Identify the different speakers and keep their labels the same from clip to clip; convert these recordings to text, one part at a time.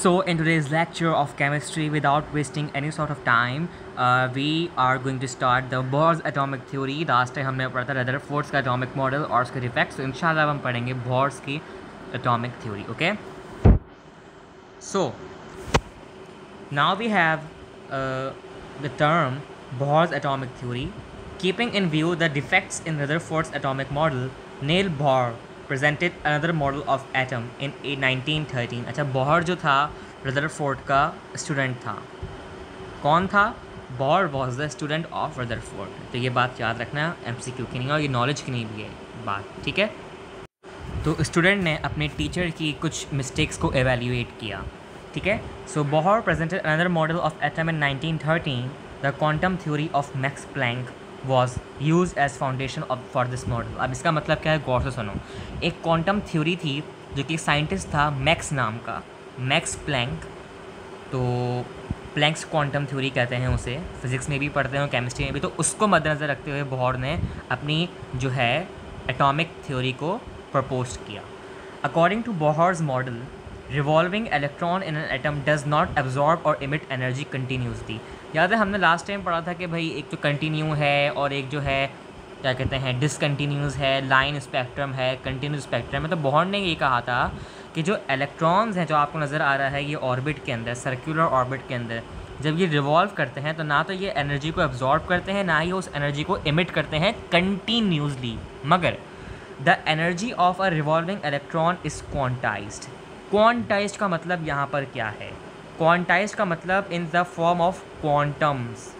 Speaker 1: So, in today's lecture of chemistry, without wasting any sort of time, we are going to start the Bohr's atomic theory. Last time हमने पढ़ा था Rutherford's का atomic model और उसके effects. So, इंशाल्लाह हम पढ़ेंगे Bohr's की atomic theory. Okay. So, now we have the term Bohr's atomic theory. Keeping in view the defects in Rutherford's atomic model, Neil Bohr presented another model of atom in 1913. अच्छा, Bohr जो था Rutherford का student था. कौन था? Bohr was the student of Rutherford. तो ये बात याद रखना, MCQ की नहीं और ये नॉलेज की नहीं भी है बात, ठीक है. तो स्टूडेंट ने अपने टीचर की कुछ मिस्टेक्स को एवेल्यूएट किया, ठीक है. So Bohr presented another model of atom in 1913. The quantum theory of Max Planck was use as foundation for this model. अब इसका मतलब क्या है, गौर से सुनो. एक क्वांटम थ्योरी थी जो कि साइंटिस्ट था मैक्स नाम का, मैक्स प्लैंक. तो प्लैंक्स क्वांटम थ्योरी कहते हैं उसे, फिज़िक्स में भी पढ़ते हैं और केमिस्ट्री में भी. तो उसको मद्देनज़र रखते हुए बोहर ने अपनी जो है एटॉमिक थ्योरी को प्रपोज किया. According to Bohr's model, revolving electron in an atom does not absorb और इमिट एनर्जी कंटिन्यूसली. याद है हमने लास्ट टाइम पढ़ा था कि भाई एक तो कंटिन्यू है और एक जो है क्या कहते हैं डिसकंटिन्यूस है, लाइन स्पेक्ट्रम है, कंटिन्यूस स्पेक्ट्रम है. तो बोहर ने ये कहा था कि जो इलेक्ट्रॉन्स हैं जो आपको नज़र आ रहा है ये ऑर्बिट के अंदर, सर्कुलर ऑर्बिट के अंदर, जब ये रिवॉल्व करते हैं तो ना तो ये एनर्जी को एब्जॉर्ब करते हैं ना ही उस एनर्जी को इमिट करते हैं कंटिन्यूसली. मगर the energy of a revolving electron is quantized. Quantized का मतलब यहाँ पर क्या है? क्वांटाइज्ड का मतलब in the form of quantums.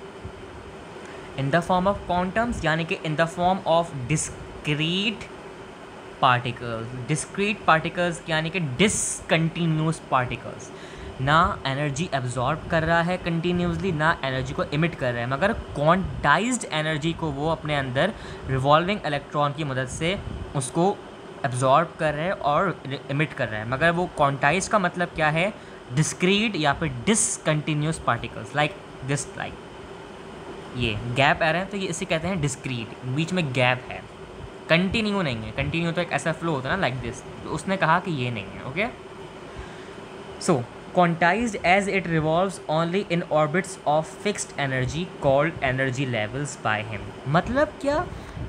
Speaker 1: In the form of quantums यानी कि in the form of discrete particles. Discrete particles यानी कि डिसकंटिन्यूस पार्टिकल्स. ना एनर्जी एब्जॉर्ब कर रहा है कंटिन्यूसली, ना एनर्जी को इमिट कर रहा है, मगर क्वांटाइज्ड एनर्जी को वो अपने अंदर रिवॉल्विंग इलेक्ट्रॉन की मदद से उसको एब्जॉर्ब कर रहे हैं और इमिट कर रहे हैं. मगर वो क्वांटाइज्ड का मतलब क्या है? डिस्क्रीट या फिर discontinuous particles like this, like ये गैप आ रहे हैं तो ये इसे कहते हैं डिस्क्रीट. बीच में गैप है, कंटिन्यू नहीं है. कंटिन्यू तो एक ऐसा फ्लो होता है ना, लाइक दिस. तो उसने कहा कि ये नहीं है. Okay. So quantised as it revolves only in orbits of fixed energy called energy levels by him. मतलब क्या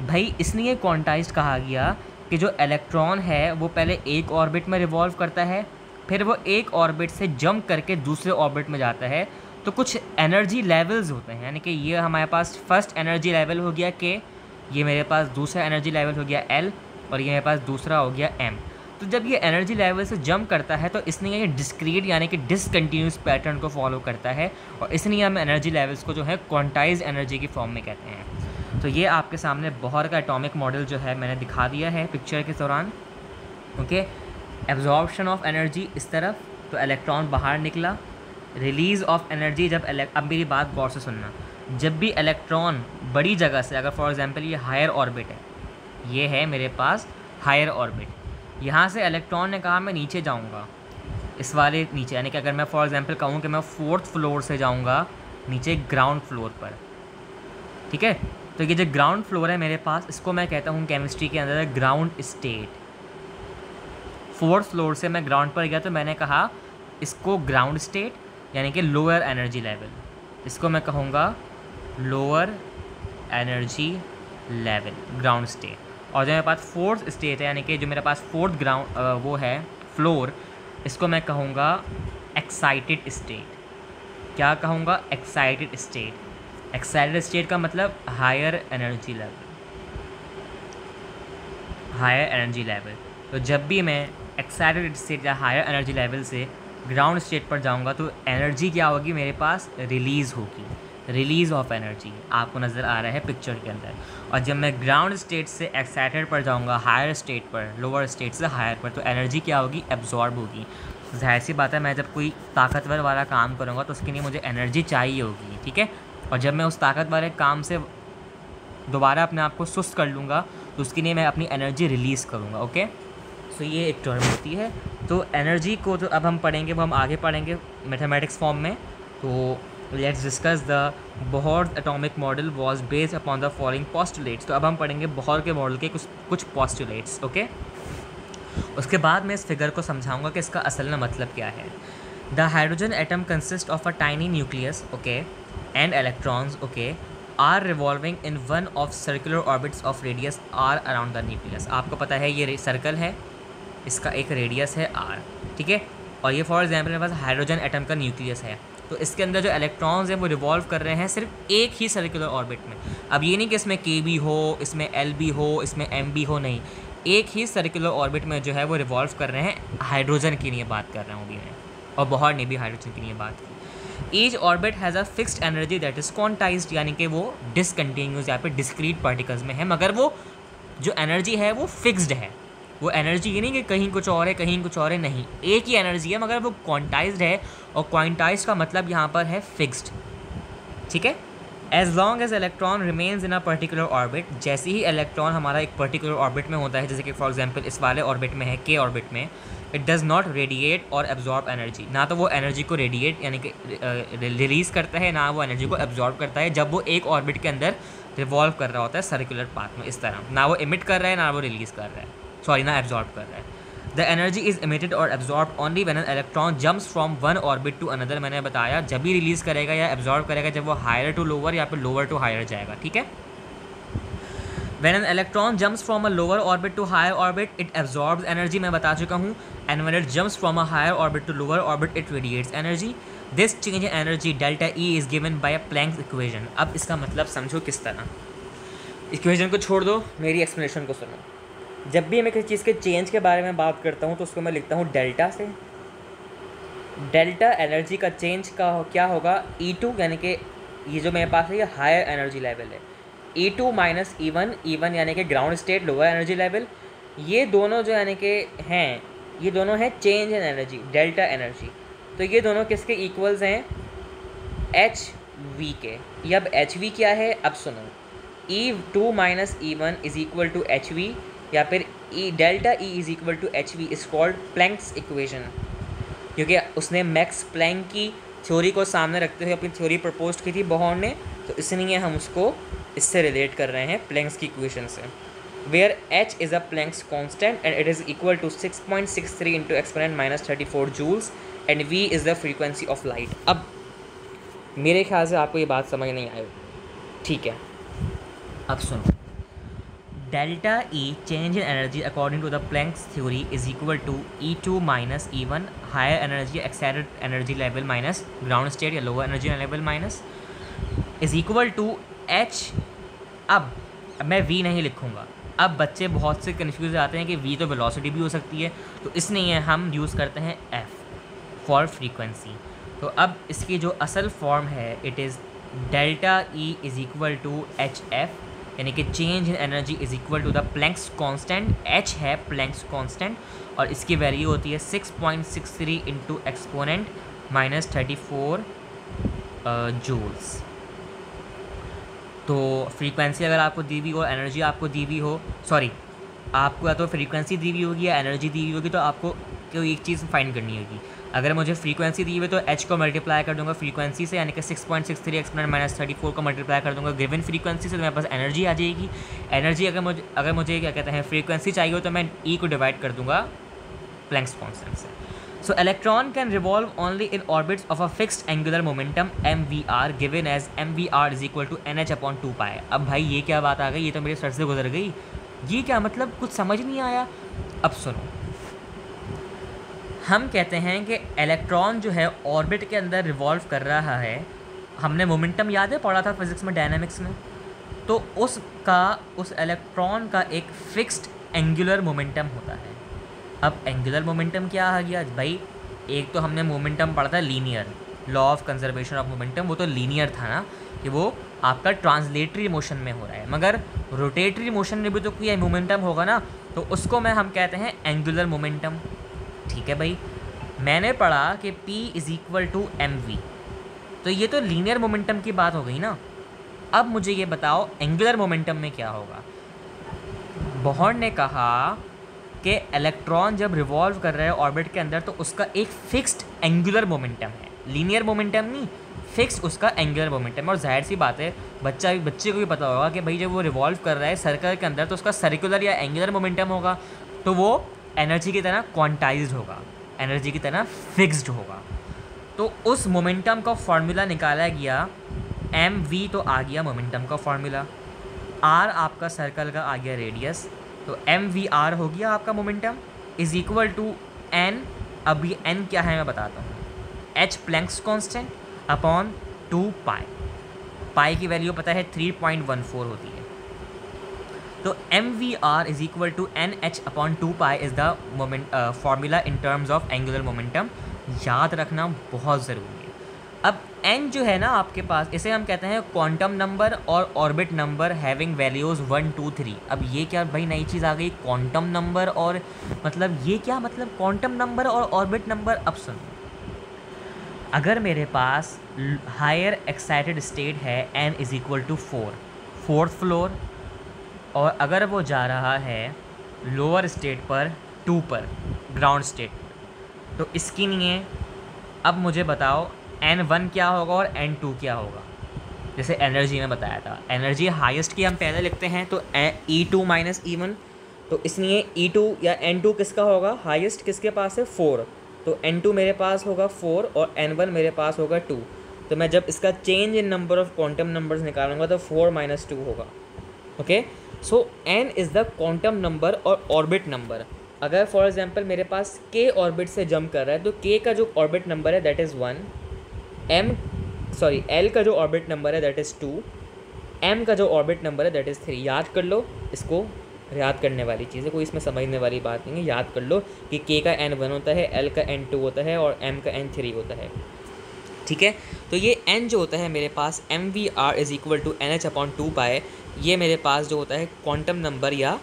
Speaker 1: भाई, इसने ये क्वांटाइज्ड कहा गया कि जो इलेक्ट्रॉन है वो पहले एक ऑर्बिट में रिवॉल्व करता है, फिर वो एक ऑर्बिट से जंप करके दूसरे ऑर्बिट में जाता है. तो कुछ एनर्जी लेवल्स होते हैं, यानी कि ये हमारे पास फर्स्ट एनर्जी लेवल हो गया K, ये मेरे पास दूसरा एनर्जी लेवल हो गया L और ये मेरे पास दूसरा हो गया M. तो जब ये एनर्जी लेवल से जंप करता है तो इसलिए ये डिस्क्रीट यानी कि डिसकंटिन्यूस पैटर्न को फॉलो करता है और इसलिए हम एनर्जी लेवल्स को जो है क्वांटाइज एनर्जी की फॉर्म में कहते हैं. तो ये आपके सामने बोहर का एटॉमिक मॉडल जो है मैंने दिखा दिया है पिक्चर के दौरान. ओके. एब्जॉर्प्शन ऑफ एनर्जी इस तरफ, तो इलेक्ट्रॉन बाहर निकला. रिलीज़ ऑफ एनर्जी जब अब मेरी बात गौर से सुनना, जब भी इलेक्ट्रॉन बड़ी जगह से, अगर फॉर एग्जांपल ये हायर ऑर्बिट है, ये है मेरे पास हायर ऑर्बिट, यहाँ से इलेक्ट्रॉन ने कहा मैं नीचे जाऊँगा, इस वाले नीचे, यानी कि अगर मैं फॉर एग्जांपल कहूँ कि मैं 4th फ्लोर से जाऊँगा नीचे ग्राउंड फ्लोर पर, ठीक है. तो ये जो ग्राउंड फ्लोर है मेरे पास, इसको मैं कहता हूँ केमिस्ट्री के अंदर ग्राउंड स्टेट. 4th फ्लोर से मैं ग्राउंड पर गया तो मैंने कहा इसको ग्राउंड स्टेट यानी कि लोअर एनर्जी लेवल, इसको मैं कहूँगा lower energy level, ground state. और जो मेरे पास 4th स्टेट है यानी कि जो मेरे पास 4th ग्राउंड वो है फ्लोर, इसको मैं कहूँगा एक्साइटेड स्टेट. क्या कहूँगा? Excited state. एक्साइटेड स्टेट का मतलब higher energy level, higher energy level. तो जब भी मैं एक्साइटेड स्टेट या हायर एनर्जी लेवल से ग्राउंड स्टेट पर जाऊंगा तो एनर्जी क्या होगी मेरे पास? रिलीज़ होगी. रिलीज़ ऑफ एनर्जी आपको नज़र आ रहा है पिक्चर के अंदर. और जब मैं ग्राउंड स्टेट से एक्साइटेड पर जाऊंगा हायर स्टेट पर, लोअर स्टेट से हायर पर, तो एनर्जी क्या होगी? एब्जॉर्ब होगी. जाहिर सी बात है, मैं जब कोई ताकतवर वाला काम करूँगा तो उसके लिए मुझे एनर्जी चाहिए होगी, ठीक है. और जब मैं उस ताकत वाले काम से दोबारा अपने आप को सुस्त कर लूँगा तो उसके लिए मैं अपनी एनर्जी रिलीज़ करूँगा. ओके. सो ये एक टर्म होती है. तो एनर्जी को जो अब हम पढ़ेंगे वो हम आगे पढ़ेंगे मैथमेटिक्स फॉर्म में. तो let's discuss the Bohr atomic model was based upon the following postulates. तो अब हम पढ़ेंगे बोहर के मॉडल के कुछ पोस्टुलेट्स. ओके. उसके बाद मैं इस फिगर को समझाऊंगा कि इसका असल में मतलब क्या है. The hydrogen atom consist of a tiny nucleus, okay, and electrons, okay, are revolving in one of circular orbits of radius r around the nucleus. आपको पता है ये सर्कल है, इसका एक रेडियस है आर, ठीक है, और ये फॉर एग्जांपल मेरे पास हाइड्रोजन एटम का न्यूक्लियस है, तो इसके अंदर जो इलेक्ट्रॉन्स हैं वो रिवॉल्व कर रहे हैं सिर्फ एक ही सर्कुलर ऑर्बिट में। अब ये नहीं कि इसमें के भी हो, इसमें एल भी हो, इसमें एम भी हो, नहीं, एक ही सर्कुलर ऑर्बिट में जो है वो रिवॉल्व कर रहे हैं। हाइड्रोजन की लिए बात कर रहा हूँ अभी मैं, और बोहर ने भी हाइड्रोजन की लिए बात की। Each orbit has a fixed energy that is quantized, यानी कि वो डिसकंटिन्यूस या फिर डिस्क्रीट पार्टिकल्स में है, मगर वो जो एनर्जी है वो फिक्स्ड है। वो एनर्जी ये नहीं कि कहीं कुछ और है कहीं कुछ और है, नहीं, एक ही एनर्जी है, मगर वो क्वांटाइज्ड है, और क्वांटाइज्ड का मतलब यहाँ पर है फिक्स्ड, ठीक है। As long as electron remains in a particular orbit, जैसे ही इलेक्ट्रॉन हमारा एक पर्टिकुलर ऑर्बिट में होता है, जैसे कि फॉर एग्जांपल इस वाले ऑर्बिट में है, के ऑर्बिट में, इट डज़ नॉट रेडिएट और एब्जॉर्ब एनर्जी, ना तो वो एनर्जी को रेडिएट यानी कि रिलीज़ करता है, ना वो एनर्जी को एब्जॉर्ब करता है जब वो एक ऑर्बिट के अंदर रिवॉल्व कर रहा होता है सर्कुलर पाथ में, इस तरह, ना वो इमिट कर रहा है ना वो रिलीज़ कर रहा है, सॉरी, ना एब्जॉर्ब कर रहा है। द एनर्जी इज इमिटेड और absorb only when an electron jumps from one orbit to another. मैंने बताया जब भी रिलीज़ करेगा या एब्जॉर्ब करेगा जब वो हायर टू लोअर या फिर लोअर टू हायर जाएगा, ठीक है। When an electron jumps from a lower orbit to higher orbit, it absorbs energy, मैं बता चुका हूँ, and when it jumps from a higher orbit to lower orbit, it radiates energy. This change in energy delta E is given by a Planck's equation. अब इसका मतलब समझो किस तरह, इक्वेशन को छोड़ दो, मेरी एक्सप्लेनेशन को सुनो। जब भी मैं किसी चीज़ के चेंज के बारे में बात करता हूँ तो उसको मैं लिखता हूँ डेल्टा से। डेल्टा एनर्जी का चेंज का क्या होगा, E2, यानी कि ये जो मेरे पास है ये हायर एनर्जी लेवल है, E2 माइनस E1 यानी कि ground state lower energy level, ये दोनों जो यानी कि हैं, ये दोनों हैं change in energy, delta energy. तो ये दोनों किसके इक्वल्स हैं, HV के। ये अब HV क्या है, अब सुनो, E2 minus E1 is equal to HV, या फिर delta E is equal to HV is called Planck's equation, क्योंकि उसने मैक्स प्लैंक की थ्योरी को सामने रखते हुए अपनी थ्योरी प्रपोज की थी बोहर ने, तो इसलिए हम उसको इससे रिलेट कर रहे हैं प्लैंक्स की इक्वेशन से। Where H is a Planck's constant and it is equal to 6.63 into exponent minus 34 joules and V is the frequency of light. अब मेरे ख्याल से आपको ये बात समझ नहीं आई, ठीक है। अब सुनो, delta E change in energy according to the Planck's theory is equal to E2 minus E1 higher energy excited energy level minus ground state या lower energy level minus is equal to H। अब मैं V नहीं लिखूँगा, अब बच्चे बहुत से confuse जाते हैं कि V तो वेलोसिटी भी हो सकती है, तो इसलिए हम यूज़ करते हैं F फॉर फ्रीक्वेंसी। तो अब इसकी जो असल फॉर्म है, it is delta E is equal to HF, यानी कि change in energy is equal to the Planck's constant, H है प्लैंक्स कांस्टेंट, और इसकी वैल्यू होती है 6.63 इंटू एक्सपोनेंट माइनस 34 जूल्स। तो फ्रीक्वेंसी अगर आपको दी हुई हो, एनर्जी आपको दी हुई हो, सॉरी, आपको या तो फ्रीक्वेंसी दी हुई होगी या एनर्जी दी हुई होगी, तो आपको कोई एक चीज़ फाइंड करनी होगी। अगर मुझे फ्रीक्वेंसी दी हुई तो H को मल्टीप्लाई कर दूंगा फ्रीक्वेंसी से, यानी कि 6.63 एक्सपोनेंट माइनस 34 को मल्टीप्लाई कर दूंगा गिवन फ्रीक्वेंसी से, तो मेरे पास एनर्जी आ जाएगी। एनर्जी अगर मुझे क्या कहते हैं फ्रीक्वेंसी चाहिए हो तो मैं E को डिवाइड कर दूंगा प्लैंक्स कांस्टेंट से। So electron can revolve only in orbits of a fixed angular momentum MVR given as MVR is equal to NH/2π। अब भाई ये क्या बात आ गई, ये तो मेरे सर से गुजर गई, ये क्या मतलब, कुछ समझ नहीं आया। अब सुनो, हम कहते हैं कि इलेक्ट्रॉन जो है ऑर्बिट के अंदर रिवॉल्व कर रहा है, हमने मोमेंटम याद है पढ़ा था फिजिक्स में, डायनामिक्स में, तो उस इलेक्ट्रॉन का एक फिक्स्ड एंगुलर मोमेंटम होता है। अब एंगुलर मोमेंटम क्या आ गया भाई, एक तो हमने मोमेंटम पढ़ा था linear, law of conservation of momentum, वो तो लीनियर था ना, कि वो आपका ट्रांसलेटरी मोशन में हो रहा है, मगर रोटेटरी मोशन में भी तो कोई मोमेंटम होगा ना, तो उसको हम कहते हैं एंगुलर मोमेंटम, ठीक है भाई। मैंने पढ़ा कि P is equal to MV, तो ये तो लीनियर मोमेंटम की बात हो गई ना। अब मुझे ये बताओ एंगुलर मोमेंटम में क्या होगा। बोहर ने कहा कि इलेक्ट्रॉन जब रिवॉल्व कर रहा है ऑर्बिट के अंदर तो उसका एक फिक्स्ड एंगुलर मोमेंटम है, लीनियर मोमेंटम नहीं, फिक्स्ड उसका एंगुलर मोमेंटम। और जाहिर सी बात है बच्चे को भी पता होगा कि भाई जब वो रिवॉल्व कर रहा है सर्कल के अंदर तो उसका सर्कुलर या एंगुलर मोमेंटम होगा, तो वो एनर्जी की तरह क्वांटाइज्ड होगा, एनर्जी की तरह फिक्स्ड होगा। तो उस मोमेंटम का फॉर्मूला निकाला गया, एम वी तो आ गया मोमेंटम का फॉर्मूला, आर आपका सर्कल का आ गया रेडियस, तो एम वी आर हो गया आपका momentum is equal to n. अब ये एन क्या है मैं बताता हूँ, h Planck's constant upon 2 pi. Pi की वैल्यू पता है 3.14 होती है। तो m we r is equal to N H upon 2 pi is the moment formula in terms of angular momentum. याद रखना बहुत ज़रूरी है। अब एन जो है ना आपके पास, इसे हम कहते हैं क्वांटम नंबर और ऑर्बिट नंबर हैविंग वैल्यूज़ 1 2 3। अब ये क्या भाई नई चीज़ आ गई, क्वांटम नंबर और मतलब ये क्या मतलब क्वांटम नंबर और ऑर्बिट नंबर। अब सुनो, अगर मेरे पास हायर एक्साइटेड स्टेट है n is equal to 4, fourth floor, और अगर वो जा रहा है लोअर स्टेट पर 2 पर, ग्राउंड स्टेट, तो इसकी लिए अब मुझे बताओ n1 क्या होगा और n2 क्या होगा। जैसे एनर्जी में बताया था, एनर्जी हाईएस्ट की हम पहले लिखते हैं तो E2 माइनस E1, तो इसलिए E2 या n2 किसका होगा, हाईएस्ट किसके पास है 4, तो n2 मेरे पास होगा 4 और n1 मेरे पास होगा 2। तो मैं जब इसका change in number of quantum numbers निकालूंगा तो 4 माइनस 2 होगा। Okay, so n is the quantum number और ऑर्बिट नंबर। अगर फॉर एग्जांपल मेरे पास k ऑर्बिट से जंप कर रहा है तो k का जो ऑर्बिट नंबर है दैट इज़ 1, l का जो ऑर्बिट नंबर है दैट इज़ 2, m का जो ऑर्बिट नंबर है दैट इज़ 3। याद कर लो इसको, याद करने वाली चीज़ है, कोई इसमें समझने वाली बात नहीं है। याद कर लो कि k का n1 होता है, l का n2 होता है और m का n3 होता है। ठीक है, तो ये n जो होता है मेरे पास M we R is equal to N H upon 2 pi, ये मेरे पास जो होता है क्वांटम नंबर या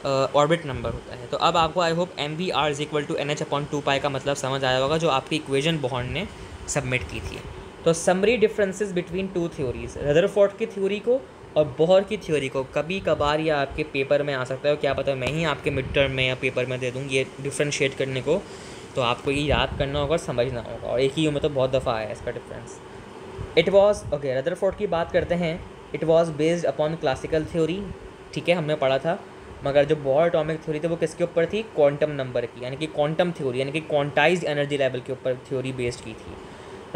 Speaker 1: ऑर्बिट नंबर होता है। तो अब आपको I hope M we R is equal to N H upon 2 pi का मतलब समझ आया होगा, जो आपकी इक्वेशन बॉन्ड ने सबमिट की थी। तो summary differences between two theories, Rutherford की थ्योरी को और बोहर की थ्योरी को, कभी कभार या आपके पेपर में आ सकता है, क्या पता मैं ही आपके मिड टर्म में या पेपर में दे दूँ ये डिफ्रेंशिएट करने को, तो आपको ये याद करना होगा और समझना होगा, और एक ही में तो बहुत दफ़ा आया है इसका difference. It was okay, Rutherford की बात करते हैं। It was based upon classical theory, ठीक है हमने पढ़ा था, मगर जो बोहर एटॉमिक थ्योरी थी वो किसके ऊपर थी, क्वांटम नंबर की, यानी कि क्वांटम थ्योरी, यानी कि क्वांटाइज्ड एनर्जी लेवल के ऊपर थ्योरी बेस्ड की थी।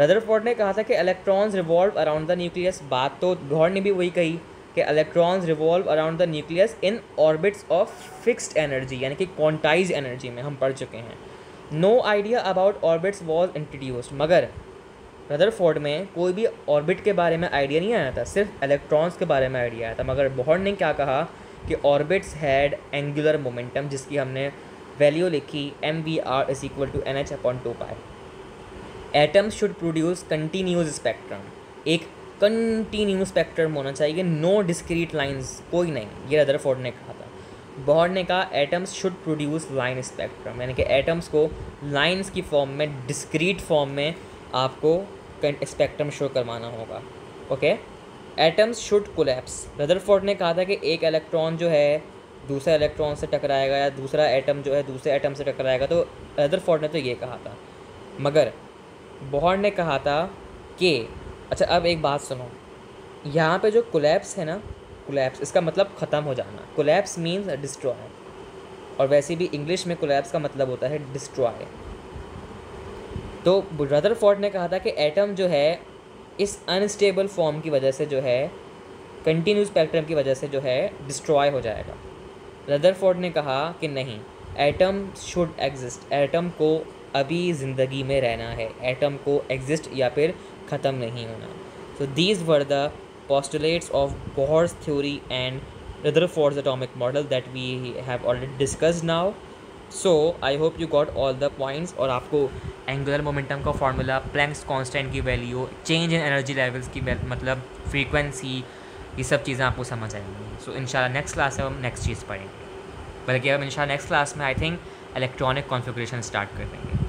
Speaker 1: रदरफोर्ड ने कहा था कि electrons revolve around the nucleus, बात तो बोहर ने भी वही कही कि electrons revolve around the nucleus in orbits of fixed energy, यानी कि क्वांटाइज्ड एनर्जी में हम पढ़ चुके हैं। No idea about orbits was introduced, मगर रदरफोर्ड में कोई भी ऑर्बिट के बारे में आइडिया नहीं आया था, सिर्फ इलेक्ट्रॉन्स के बारे में आइडिया आया था। मगर बोहर ने क्या कहा कि ऑर्बिट्स हैड एंगुलर मोमेंटम, जिसकी हमने वैल्यू लिखी m we r is equal to N H upon 2 pi. Atoms should produce continuous spectrum, एक कंटिन्यूस स्पेक्ट्रम होना चाहिए, नो डिस्क्रीट लाइंस, कोई नहीं, ये रदरफोर्ड ने कहा था। बोहर ने कहा atoms should produce line spectrum, यानी कि एटम्स को लाइंस की फॉर्म में, डिस्क्रीट फॉर्म में आपको स्पेक्ट्रम शो करवाना होगा। Okay, atoms should collapse, Rutherford ने कहा था कि एक इलेक्ट्रॉन जो है दूसरे इलेक्ट्रॉन से टकराएगा या दूसरा एटम जो है दूसरे एटम से टकराएगा, तो रदरफोर्ड ने तो ये कहा था। मगर बोहर ने कहा था कि अच्छा अब एक बात सुनो, यहाँ पे जो कोलैप्स है ना, कोलैप्स इसका मतलब ख़त्म हो जाना, कोलैप्स मीन्स डिस्ट्रॉय, और वैसे भी इंग्लिश में कोलैप्स का मतलब होता है डिस्ट्रॉय। तो रदरफोर्ड ने कहा था कि एटम जो है इस अनस्टेबल फॉर्म की वजह से जो है, कंटिन्यूस स्पेक्ट्रम की वजह से जो है डिस्ट्रॉय हो जाएगा। रदरफोर्ड ने कहा कि नहीं, एटम शुड एग्जिस्ट, एटम को अभी ज़िंदगी में रहना है, एटम को एग्जिस्ट या फिर ख़त्म नहीं होना। So these were the postulates of Bohr's theory and Rutherford's atomic model that we have already discussed now. So I hope you got all the points, और आपको एंगुलर मोमेंटम का फार्मूला, प्लैंक्स कांस्टेंट की value, change in energy levels की मतलब frequency, ये सब चीज़ें आपको समझ आएंगी। सो इंशाल्लाह नेक्स्ट क्लास में हम नेक्स्ट चीज़ पढ़ेंगे, बल्कि हम इंशाल्लाह नेक्स्ट क्लास में I think electronic configuration start कर देंगे।